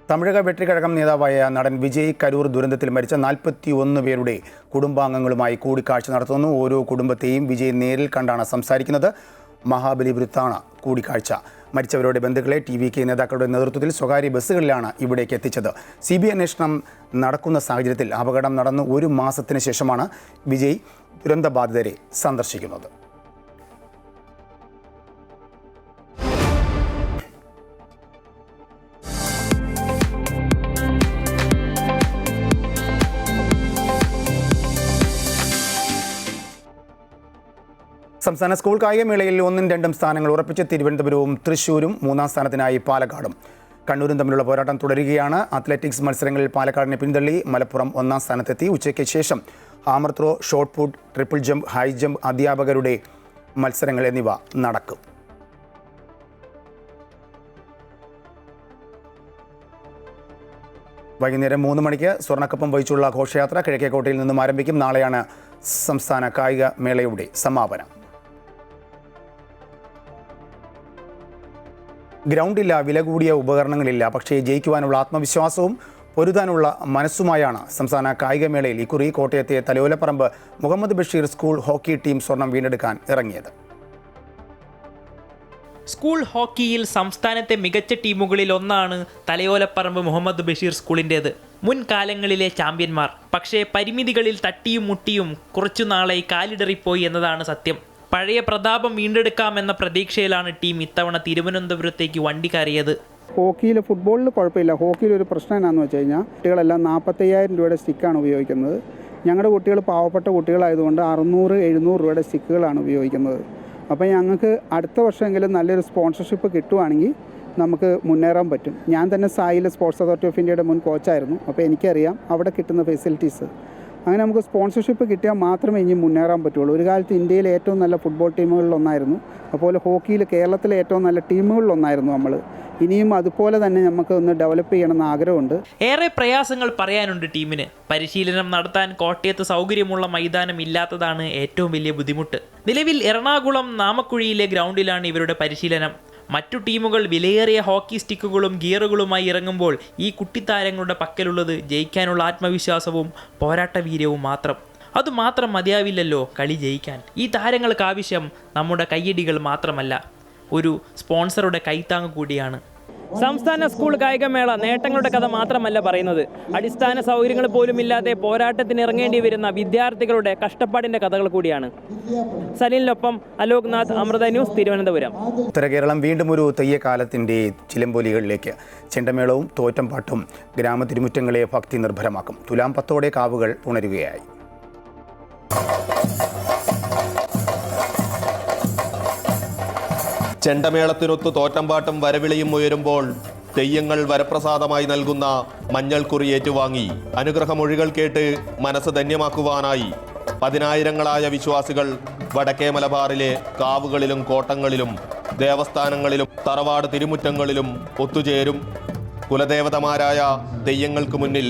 തമിഴക വെട്രിക്കഴകം നേതാവായ നടൻ വിജയ് കരൂർ ദുരന്തത്തിൽ മരിച്ച 41 പേരുടെ കുടുംബാംഗങ്ങളുമായി കൂടിക്കാഴ്ച നടത്തുന്നു. ഓരോ കുടുംബത്തെയും വിജയ് നേരിൽ കണ്ടാണ് സംസാരിക്കുന്നത്. മഹാബലിപുരത്താണ് കൂടിക്കാഴ്ച. മരിച്ചവരുടെ ബന്ധുക്കളെ TVK നേതാക്കളുടെ നേതൃത്വത്തിൽ സ്വകാര്യ ബസ്സുകളിലാണ് ഇവിടേക്ക് എത്തിച്ചത്. CBI അന്വേഷണം നടക്കുന്ന സാഹചര്യത്തിൽ അപകടം നടന്ന് 1 മാസത്തിന് ശേഷമാണ് വിജയ് ദുരന്തബാധിതരെ സന്ദർശിക്കുന്നത്. സംസ്ഥാന സ്കൂൾ കായികമേളയിൽ 1ഉം 2ഉം സ്ഥാനങ്ങൾ ഉറപ്പിച്ച് തിരുവനന്തപുരവും തൃശ്ശൂരും 3ാം സ്ഥാനത്തിനായി പാലക്കാടും. കണ്ണൂരും തമ്മിലുള്ള പോരാട്ടം തുടരുകയാണ്. അത്ലറ്റിക്സ് മത്സരങ്ങളിൽ പാലക്കാടിനെ പിന്തള്ളി മലപ്പുറം 1ാം സ്ഥാനത്തെത്തി. ഉച്ചയ്ക്ക് ശേഷം hammer throw, shot put, triple jump, high jump അധ്യാപകരുടെ മത്സരങ്ങൾ എന്നിവ നടക്കും. വൈകുന്നേരം 3 മണിക്ക് സ്വർണ്ണക്കപ്പം വഹിച്ചുള്ള ഘോഷയാത്ര കിഴക്കേക്കോട്ടയിൽ നിന്നും ആരംഭിക്കും. നാളെയാണ് സംസ്ഥാന കായിക മേളയുടെ സമാപനം. ഗ്രൗണ്ടില്ല, വില കൂടിയ ഉപകരണങ്ങളില്ല, പക്ഷേ ജയിക്കുവാനുള്ള ആത്മവിശ്വാസവും പൊരുതാനുള്ള മനസ്സുമായാണ് സംസ്ഥാന കായികമേളയിൽ ഇക്കുറി കോട്ടയത്തെ Thalayolaparambu Muhammad Basheer school hockey team സ്വർണം വീണ്ടെടുക്കാൻ ഇറങ്ങിയത്. സ്കൂൾ ഹോക്കിയിൽ സംസ്ഥാനത്തെ മികച്ച ടീമുകളിൽ ഒന്നാണ് തലയോലപ്പറമ്പ് മുഹമ്മദ് ബഷീർ സ്കൂളിൻ്റേത്. മുൻകാലങ്ങളിലെ ചാമ്പ്യന്മാർ. പക്ഷേ പരിമിതികളിൽ തട്ടിയും മുട്ടിയും കുറച്ചു നാളായി കാലിടറിപ്പോയി എന്നതാണ് സത്യം. പഴയ പ്രതാപം വീണ്ടെടുക്കാമെന്ന പ്രതീക്ഷയിലാണ് ടീം ഇത്തവണ തിരുവനന്തപുരത്തേക്ക് വണ്ടി കയറിയത്. ഹോക്കിയിൽ, ഫുട്ബോളിൽ കുഴപ്പമില്ല. ഹോക്കിയിൽ ഒരു പ്രശ്നം എന്നാന്ന് വെച്ച് കഴിഞ്ഞാൽ കുട്ടികളെല്ലാം 45,000 രൂപയുടെ സ്റ്റിക്കാണ് ഉപയോഗിക്കുന്നത്. ഞങ്ങളുടെ കുട്ടികൾ പാവപ്പെട്ട കുട്ടികളായതുകൊണ്ട് 600-700 രൂപയുടെ സ്റ്റിക്കുകളാണ് ഉപയോഗിക്കുന്നത്. അപ്പോൾ ഞങ്ങൾക്ക് അടുത്ത വർഷമെങ്കിലും നല്ലൊരു സ്പോൺസർഷിപ്പ് കിട്ടുവാണെങ്കിൽ നമുക്ക് മുന്നേറാൻ പറ്റും. ഞാൻ തന്നെ സായിലെ സ്പോർട്സ് അതോറിറ്റി ഓഫ് ഇന്ത്യയുടെ മുൻ കോച്ചായിരുന്നു. അപ്പോൾ എനിക്കറിയാം അവിടെ കിട്ടുന്ന ഫെസിലിറ്റീസ്. അങ്ങനെ നമുക്ക് സ്പോൺസർഷിപ്പ് കിട്ടിയാൽ മാത്രമേ ഇനി മുന്നേറാൻ പറ്റുള്ളൂ. ഒരു കാലത്ത് ഇന്ത്യയിലെ ഏറ്റവും നല്ല ഫുട്ബോൾ ടീമുകളിലൊന്നായിരുന്നു. അതുപോലെ ഹോക്കിയിൽ കേരളത്തിലെ ഏറ്റവും നല്ല ടീമുകളിലൊന്നായിരുന്നു നമ്മൾ. ഇനിയും അതുപോലെ തന്നെ നമുക്ക് ഒന്ന് ഡെവലപ്പ് ചെയ്യണമെന്ന് ആഗ്രഹമുണ്ട്. ഏറെ പ്രയാസങ്ങൾ പറയാനുണ്ട് ടീമിന്. പരിശീലനം നടത്താൻ കോട്ടയത്ത് സൗകര്യമുള്ള മൈതാനം ഇല്ലാത്തതാണ് ഏറ്റവും വലിയ ബുദ്ധിമുട്ട്. നിലവിൽ എറണാകുളം നാമക്കുഴിയിലെ ഗ്രൗണ്ടിലാണ് ഇവരുടെ പരിശീലനം. മറ്റു ടീമുകൾ വിലയേറിയ ഹോക്കി സ്റ്റിക്കുകളും ഗിയറുകളുമായി ഇറങ്ങുമ്പോൾ ഈ കുട്ടിത്താരങ്ങളുടെ പക്കലുള്ളത് ജയിക്കാനുള്ള ആത്മവിശ്വാസവും പോരാട്ടവീര്യവും മാത്രം. അതുമാത്രം മതിയാവില്ലല്ലോ കളി ജയിക്കാൻ. ഈ താരങ്ങൾക്ക് ആവശ്യം നമ്മുടെ കയ്യടികൾ മാത്രമല്ല, ഒരു സ്പോൺസറുടെ കൈത്താങ് കൂടിയാണ്. സംസ്ഥാന സ്കൂൾ കായികമേള നേട്ടങ്ങളുടെ കഥ മാത്രമല്ല പറയുന്നത്. അടിസ്ഥാന സൗകര്യങ്ങൾ പോലും ഇല്ലാതെ പോരാട്ടത്തിന് ഇറങ്ങേണ്ടി വരുന്ന വിദ്യാർത്ഥികളുടെ കഷ്ടപ്പാടിന്റെ കഥകൾ കൂടിയാണ്. സലീലിനൊപ്പം അലോക് നാഥ്, അമൃത ന്യൂസ്, തിരുവനന്തപുരം. ഉത്തര കേരളം വീണ്ടും ഒരു തെയ്യക്കാലത്തിൻ്റെ ചിലമ്പൊലികളിലേക്ക്. ചെണ്ടമേളവും തോറ്റംപാട്ടും ഗ്രാമതിരുമുറ്റങ്ങളെ ഭക്തി നിർഭരമാക്കും. തുലാം 10 കാവുകൾ ഉണരുകയായി. ചെണ്ടമേളത്തിനൊത്ത് തോറ്റംപാട്ടും വരവിളിയും ഉയരുമ്പോൾ തെയ്യങ്ങൾ വരപ്രസാദമായി നൽകുന്ന മഞ്ഞൾക്കുറി ഏറ്റുവാങ്ങി അനുഗ്രഹമൊഴികൾ കേട്ട് മനസ്സ് ധന്യമാക്കുവാനായി പതിനായിരങ്ങളായ വിശ്വാസികൾ വടക്കേ മലബാറിലെ കാവുകളിലും കോട്ടങ്ങളിലും ദേവസ്ഥാനങ്ങളിലും തറവാട് തിരുമുറ്റങ്ങളിലും ഒത്തുചേരും. കുലദേവതമാരായ തെയ്യങ്ങൾക്ക് മുന്നിൽ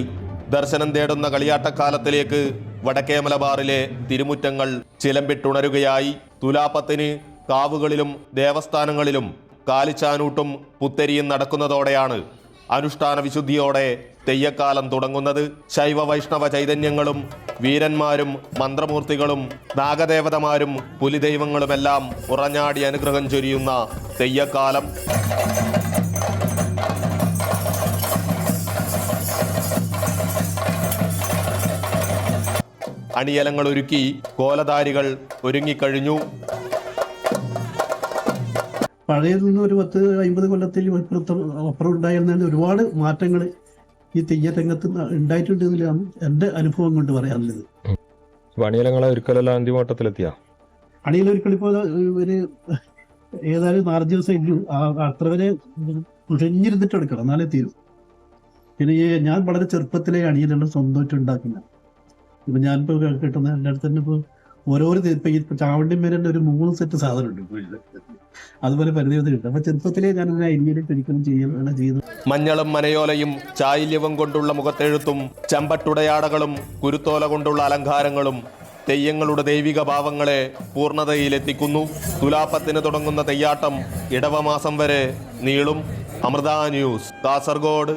ദർശനം തേടുന്ന കളിയാട്ടക്കാലത്തിലേക്ക് വടക്കേ മലബാറിലെ തിരുമുറ്റങ്ങൾ ചിലമ്പിട്ടുണരുകയായി. തുലാപ്പത്തിന് കാവുകളിലും ദേവസ്ഥാനങ്ങളിലും കാലിച്ചാനൂട്ടും പുത്തരിയും നടക്കുന്നതോടെയാണ് അനുഷ്ഠാന വിശുദ്ധിയോടെ തെയ്യക്കാലം തുടങ്ങുന്നത്. ശൈവ വൈഷ്ണവ ചൈതന്യങ്ങളും വീരന്മാരും മന്ത്രമൂർത്തികളും നാഗദേവതമാരും പുലിദൈവങ്ങളുമെല്ലാം ഉറഞ്ഞാടി അനുഗ്രഹം ചൊരിയുന്ന തെയ്യക്കാലം. അണിയലങ്ങൾ ഒരുക്കി കോലധാരികൾ ഒരുങ്ങിക്കഴിഞ്ഞു. പഴയതിൽ നിന്ന് ഒരു 10-50 കൊല്ലത്തിൽ അപ്പുറം ഉണ്ടായിരുന്നതിന് ഒരുപാട് മാറ്റങ്ങൾ ഈ തെയ്യരംഗത്ത് ഉണ്ടായിട്ടുണ്ട് എന്നതിലാണ് എൻ്റെ അനുഭവം കൊണ്ട് പറയാനുള്ളത്. അണിയലങ്ങളെ ഒരുക്കലെല്ലാം അന്തിമോട്ടത്തിലെത്തിയ അണിയലൊരുക്കൾ ഇപ്പോൾ ഒരു ഏതായാലും 4 ദിവസം ഇല്ലു. അത്ര വരെ കുഴഞ്ഞിരുന്നിട്ട് എടുക്കണം, എന്നാലേ തീരും. പിന്നെ ഞാൻ വളരെ ചെറുപ്പത്തിലെ അണിയനെല്ലാം സ്വന്തമായിട്ട് ഉണ്ടാക്കുന്ന. ഇപ്പം ഞാനിപ്പോൾ കിട്ടുന്ന എൻ്റെ അടുത്ത് തന്നെ ഇപ്പോൾ ഓരോരോ ഇപ്പം ഈ ചാവണ്ടി മേലെ ഒരു 3 സെറ്റ് സാധനം ഉണ്ട് വീട്ടിൽ. അതുപോലെ പരിധിവധി കിട്ടും. അപ്പം ചെറുപ്പത്തിലേ ഞാൻ അരിഞ്ഞിട്ട് പിടിക്കണം ചെയ്യുന്നത്. മഞ്ഞളും മനയോലയും ചായില്യവും കൊണ്ടുള്ള മുഖത്തെഴുത്തും ചമ്പട്ടുടയാടകളും കുരുത്തോല കൊണ്ടുള്ള അലങ്കാരങ്ങളും തെയ്യങ്ങളുടെ ദൈവിക ഭാവങ്ങളെ പൂർണ്ണതയിലെത്തിക്കുന്നു. തുലാപ്പത്തിന് തുടങ്ങുന്ന തെയ്യാട്ടം ഇടവമാസം വരെ നീളും. അമൃത ന്യൂസ്, കാസർഗോഡ്.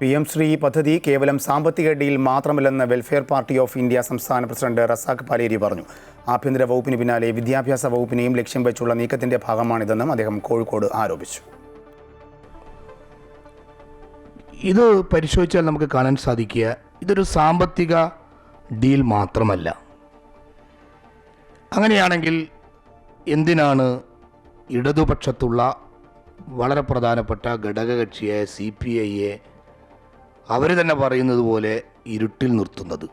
PM ശ്രീ പദ്ധതി കേവലം സാമ്പത്തിക ഡീൽ മാത്രമല്ലെന്ന് വെൽഫെയർ പാർട്ടി ഓഫ് ഇന്ത്യ സംസ്ഥാന പ്രസിഡന്റ് റസാഖ് പാലേരി പറഞ്ഞു. ആഭ്യന്തര വകുപ്പിന് പിന്നാലെ വിദ്യാഭ്യാസ വകുപ്പിനെയും ലക്ഷ്യം വെച്ചുള്ള നീക്കത്തിന്റെ ഭാഗമാണിതെന്നും അദ്ദേഹം കോഴിക്കോട് ആരോപിച്ചു. ഇത് പരിശോധിച്ചാൽ നമുക്ക് കാണാൻ സാധിക്കുക, ഇതൊരു സാമ്പത്തിക ഡീൽ മാത്രമല്ല. അങ്ങനെയാണെങ്കിൽ എന്തിനാണ് ഇടതുപക്ഷത്തുള്ള വളരെ പ്രധാനപ്പെട്ട ഘടകകക്ഷിയായ CPIയെ അവർ തന്നെ പറയുന്നത് പോലെ ഇരുട്ടിൽ നിർത്തുന്നത്?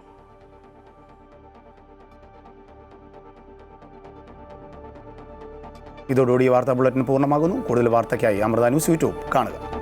ഇതോടുകൂടി വാർത്താ ബുള്ളറ്റിൻ പൂർണ്ണമാകുന്നു. കൂടുതൽ വാർത്തയ്ക്കായി അമൃത ന്യൂസ് യൂട്യൂബ് കാണുക.